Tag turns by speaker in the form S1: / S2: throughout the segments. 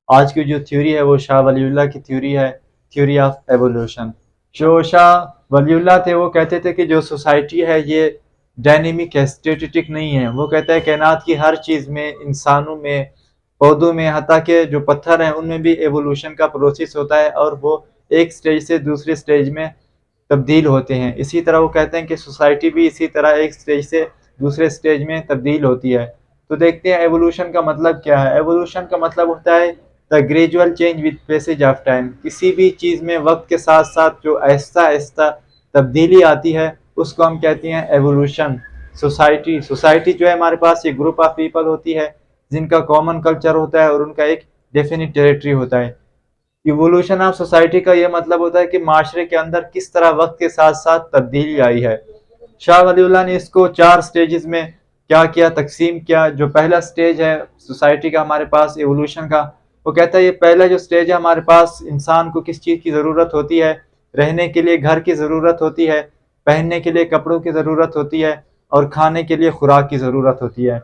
S1: آج کی جو تھیوری ہے وہ شاہ ولی اللہ کی تھیوری ہے، تھیوری آف ایوولوشن۔ جو شاہ ولی اللہ تھے وہ کہتے تھے کہ جو سوسائٹی ہے یہ ڈائنیمک ہے، اسٹیٹک نہیں ہے۔ وہ کہتا ہے کائنات کی ہر چیز میں، انسانوں میں، پودوں میں، حتیٰ کہ جو پتھر ہیں ان میں بھی ایوولوشن کا پروسیس ہوتا ہے، اور وہ ایک سٹیج سے دوسرے سٹیج میں تبدیل ہوتے ہیں۔ اسی طرح وہ کہتے ہیں کہ سوسائٹی بھی اسی طرح ایک سٹیج سے دوسرے سٹیج میں تبدیل ہوتی ہے۔ تو دیکھتے ہیں ایوولوشن کا مطلب کیا ہے۔ ایوولوشن کا مطلب ہوتا ہے the gradual change with passage of time۔ کسی بھی چیز میں وقت کے ساتھ ساتھ جو آہستہ آہستہ تبدیلی آتی ہے اس کو ہم کہتے ہیں ایوولوشن۔ سوسائٹی جو ہے ہمارے پاس یہ گروپ آف پیپل ہوتی ہے جن کا کامن کلچر ہوتا ہے اور ان کا ایک ڈیفینٹ ٹیریٹری ہوتا ہے۔ ایوولوشن آف سوسائٹی کا یہ مطلب ہوتا ہے کہ معاشرے کے اندر کس طرح وقت کے ساتھ ساتھ تبدیلی آئی ہے۔ شاہ ولی اللہ نے اس کو 4 سٹیجز میں کیا کیا، تقسیم کیا۔ جو پہلا سٹیج ہے سوسائٹی کا ہمارے پاس ایوولوشن کا، وہ کہتا ہے یہ پہلا جو سٹیج ہے ہمارے پاس انسان کو کس چیز کی ضرورت ہوتی ہے، رہنے کے لیے گھر کی ضرورت ہوتی ہے، پہننے کے لیے کپڑوں کی ضرورت ہوتی ہے، اور کھانے کے لیے خوراک کی ضرورت ہوتی ہے۔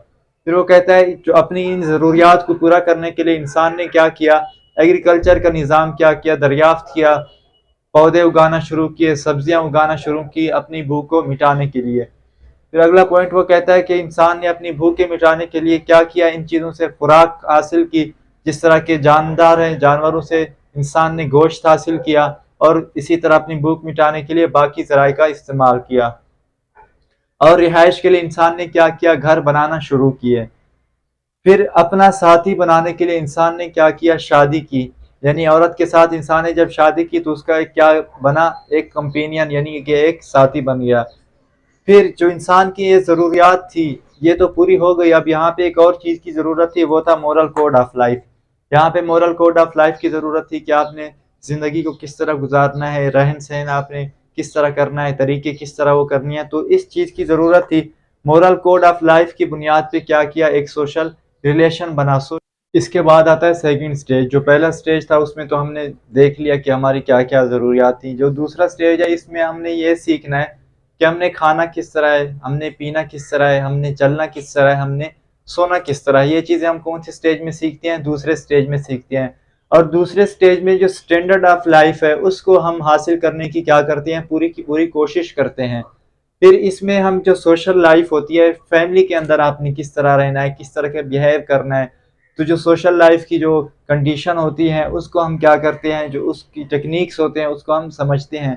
S1: پھر وہ کہتا ہے جو اپنی ان ضروریات کو پورا کرنے کے لیے انسان نے کیا کیا، ایگریکلچر کا نظام کیا کیا، دریافت کیا، پودے اگانا شروع کیے، سبزیاں اگانا شروع کی اپنی بھوک کو مٹانے کے لیے۔ پھر اگلا پوائنٹ وہ کہتا ہے کہ انسان نے اپنی بھوک کے مٹانے کے لیے کیا کیا، ان چیزوں سے خوراک حاصل کی، جس طرح کے جاندار ہیں جانوروں سے انسان نے گوشت حاصل کیا، اور اسی طرح اپنی بھوک مٹانے کے لیے باقی ذرائع کا استعمال کیا۔ اور رہائش کے لیے انسان نے کیا کیا، گھر بنانا شروع کیے۔ پھر اپنا ساتھی بنانے کے لیے انسان نے کیا کیا، شادی کی، یعنی عورت کے ساتھ انسان نے جب شادی کی تو اس کا ایک کیا بنا، ایک کمپینین، یعنی کہ ایک ساتھی بن گیا۔ پھر جو انسان کی یہ ضروریات تھی یہ تو پوری ہو گئی، اب یہاں پہ ایک اور چیز کی ضرورت تھی، وہ تھا مورل کوڈ آف لائف۔ یہاں پہ مورل کوڈ آف لائف کی ضرورت تھی کہ آپ نے زندگی کو کس طرح گزارنا ہے، رہن سہن آپ نے کس طرح کرنا ہے، طریقے کس طرح وہ کرنی ہے، تو اس چیز کی ضرورت تھی۔ مورل کوڈ آف لائف کی بنیاد پہ کیا کیا، ایک سوشل ریلیشن بنا۔ اس کے بعد آتا ہے سیکنڈ سٹیج۔ جو پہلا سٹیج تھا اس میں تو ہم نے دیکھ لیا کہ ہماری کیا کیا ضروریات تھیں۔ جو دوسرا سٹیج ہے اس میں ہم نے یہ سیکھنا ہے کہ ہم نے کھانا کس طرح ہے، ہم نے پینا کس طرح ہے، ہم نے چلنا کس طرح ہے، ہم نے سونا کس طرح ہے۔ یہ چیزیں ہم کون سے سٹیج میں سیکھتے ہیں، دوسرے سٹیج میں سیکھتے ہیں۔ اور دوسرے سٹیج میں جو سٹینڈرڈ آف لائف ہے اس کو ہم حاصل کرنے کی کیا کرتے ہیں، پوری کی پوری کوشش کرتے ہیں۔ پھر اس میں ہم جو سوشل لائف ہوتی ہے، فیملی کے اندر آپ نے کس طرح رہنا ہے، کس طرح کے بیہیو کرنا ہے، تو جو سوشل لائف کی جو کنڈیشن ہوتی ہیں اس کو ہم کیا کرتے ہیں، جو اس کی ٹیکنیکس ہوتے ہیں اس کو ہم سمجھتے ہیں۔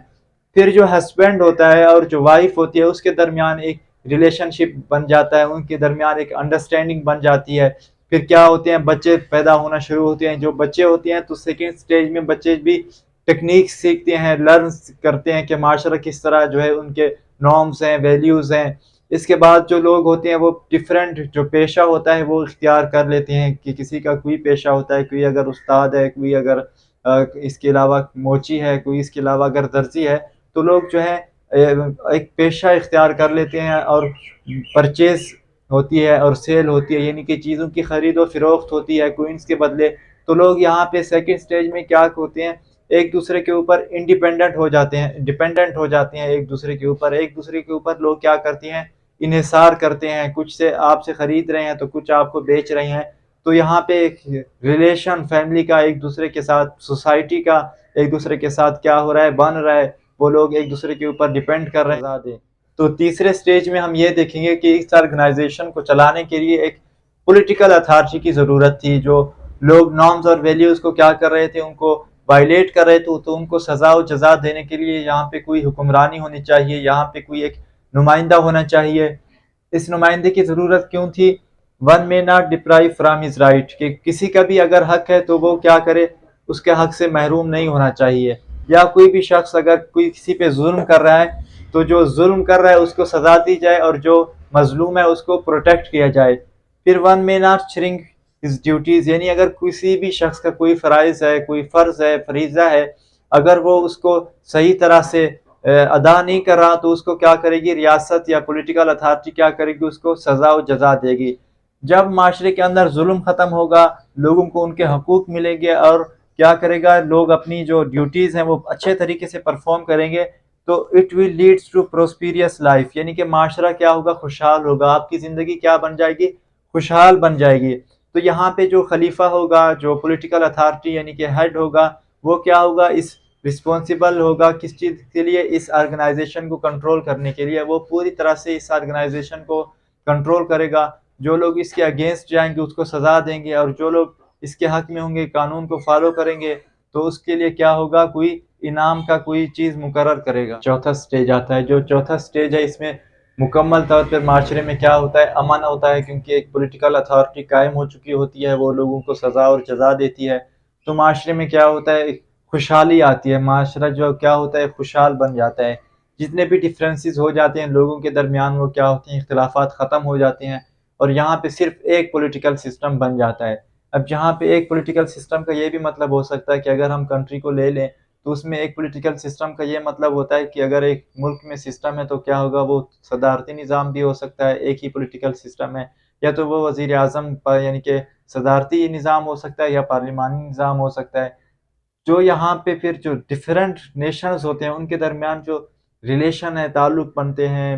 S1: پھر جو ہسبینڈ ہوتا ہے اور جو وائف ہوتی ہے اس کے درمیان ایک ریلیشن شپ بن جاتا ہے، ان کے درمیان ایک انڈرسٹینڈنگ بن جاتی ہے۔ پھر کیا ہوتے ہیں، بچے پیدا ہونا شروع ہوتے ہیں۔ جو بچے ہوتے ہیں تو سیکنڈ سٹیج میں بچے بھی ٹیکنیکس سیکھتے ہیں، لرن کرتے ہیں کہ معاشرہ کس طرح جو ہے ان کے نارمز ہیں، ویلیوز ہیں۔ اس کے بعد جو لوگ ہوتے ہیں وہ ڈفرینٹ جو پیشہ ہوتا ہے وہ اختیار کر لیتے ہیں، کہ کسی کا کوئی پیشہ ہوتا ہے، کوئی اگر استاد ہے، کوئی اگر اس کے علاوہ موچی ہے، کوئی اس کے علاوہ اگر درزی ہے، تو لوگ جو ہے ایک پیشہ اختیار کر لیتے ہیں، اور پرچیز ہوتی ہے اور سیل ہوتی ہے، یعنی کہ چیزوں کی خرید و فروخت ہوتی ہے کوئنس کے بدلے۔ تو لوگ یہاں پہ سیکنڈ سٹیج میں کیا ہوتے ہیں، ایک دوسرے کے اوپر انڈیپینڈنٹ ہو جاتے ہیں، ڈیپینڈنٹ ہو جاتے ہیں ایک دوسرے کے اوپر۔ ایک دوسرے کے اوپر لوگ کیا کرتے ہیں، انحصار کرتے ہیں، کچھ سے آپ سے خرید رہے ہیں تو کچھ آپ کو بیچ رہے ہیں۔ تو یہاں پہ ایک ریلیشن فیملی کا ایک دوسرے کے ساتھ، سوسائٹی کا ایک دوسرے کے ساتھ کیا ہو رہا ہے، بن رہا ہے، وہ لوگ ایک دوسرے کے اوپر ڈیپینڈ کر رہے ہیں۔ تو تیسرے سٹیج میں ہم یہ دیکھیں گے کہ اس آرگنائزیشن کو چلانے کے لیے ایک پولیٹیکل اتھارٹی کی ضرورت تھی۔ جو لوگ نارمز اور ویلیوز کو کیا کر رہے تھے، ان کو وائلیٹ کر رہے تھے، تو ان کو سزا و جزا دینے کے لیے یہاں پہ کوئی حکمرانی ہونی چاہیے، یہاں پہ کوئی ایک نمائندہ ہونا چاہیے۔ اس نمائندے کی ضرورت کیوں تھی؟ One may not deprive from his right، کہ کسی کا بھی اگر حق ہے تو وہ کیا کرے، اس کے حق سے محروم نہیں ہونا چاہیے۔ یا کوئی بھی شخص اگر کوئی کسی پہ ظلم کر رہا ہے تو جو ظلم کر رہا ہے اس کو سزا دی جائے، اور جو مظلوم ہے اس کو پروٹیکٹ کیا جائے۔ پھر one may not shrink his duties، یعنی اگر کسی بھی شخص کا کوئی فرائض ہے، کوئی فرض ہے، فریضہ ہے، اگر وہ اس کو صحیح طرح سے ادا نہیں کر رہا تو اس کو کیا کرے گی، ریاست یا پولیٹیکل اتھارٹی کیا کرے گی، اس کو سزا و جزا دے گی۔ جب معاشرے کے اندر ظلم ختم ہوگا، لوگوں کو ان کے حقوق ملیں گے، اور کیا کرے گا، لوگ اپنی جو ڈیوٹیز ہیں وہ اچھے طریقے سے پرفارم کریں گے، تو it will leads to prosperous life, یعنی کہ معاشرہ کیا ہوگا، خوشحال ہوگا، آپ کی زندگی کیا بن جائے گی، خوشحال بن جائے گی۔ تو یہاں پہ جو خلیفہ ہوگا, جو پولیٹیکل اتھارٹی یعنی کہ ہیڈ ہوگا, وہ کیا ہوگا, اس رسپانسیبل ہوگا کس چیز کے لیے, اس آرگنائزیشن کو کنٹرول کرنے کے لیے. وہ پوری طرح سے اس آرگنائزیشن کو کنٹرول کرے گا. جو لوگ اس کے اگینسٹ جائیں گے اس کو سزا دیں گے, اور جو لوگ اس کے حق میں ہوں گے, قانون کو فالو کریں گے, تو اس کے لیے کیا ہوگا, کوئی انعام کا کوئی چیز مقرر کرے گا. چوتھا سٹیج آتا ہے. جو چوتھا سٹیج ہے, اس میں مکمل طور پر معاشرے میں کیا ہوتا ہے, امن ہوتا ہے, کیونکہ ایک پولیٹیکل اتھارٹی قائم ہو چکی ہوتی ہے, وہ لوگوں کو سزا اور جزا دیتی ہے. تو معاشرے میں کیا ہوتا ہے, خوشحالی آتی ہے. معاشرہ جو کیا ہوتا ہے, خوشحال بن جاتا ہے. جتنے بھی ڈفرینسز ہو جاتے ہیں لوگوں کے درمیان, وہ کیا ہوتے ہیں, اختلافات ختم ہو جاتے ہیں, اور یہاں پہ صرف ایک پولیٹیکل سسٹم بن جاتا ہے. اب جہاں پہ ایک پولیٹیکل سسٹم کا یہ بھی مطلب ہو سکتا ہے کہ اگر ہم کنٹری کو لے لیں تو اس میں ایک پولیٹیکل سسٹم کا یہ مطلب ہوتا ہے کہ اگر ایک ملک میں سسٹم ہے تو کیا ہوگا, وہ صدارتی نظام بھی ہو سکتا ہے. ایک ہی پولیٹیکل سسٹم ہے, یا تو وہ وزیر اعظم پر یعنی کہ صدارتی نظام ہو سکتا ہے, یا پارلیمانی نظام ہو سکتا ہے. جو یہاں پہ پھر جو ڈفرینٹ نیشنز ہوتے ہیں ان کے درمیان جو ریلیشن ہے, تعلق بنتے ہیں,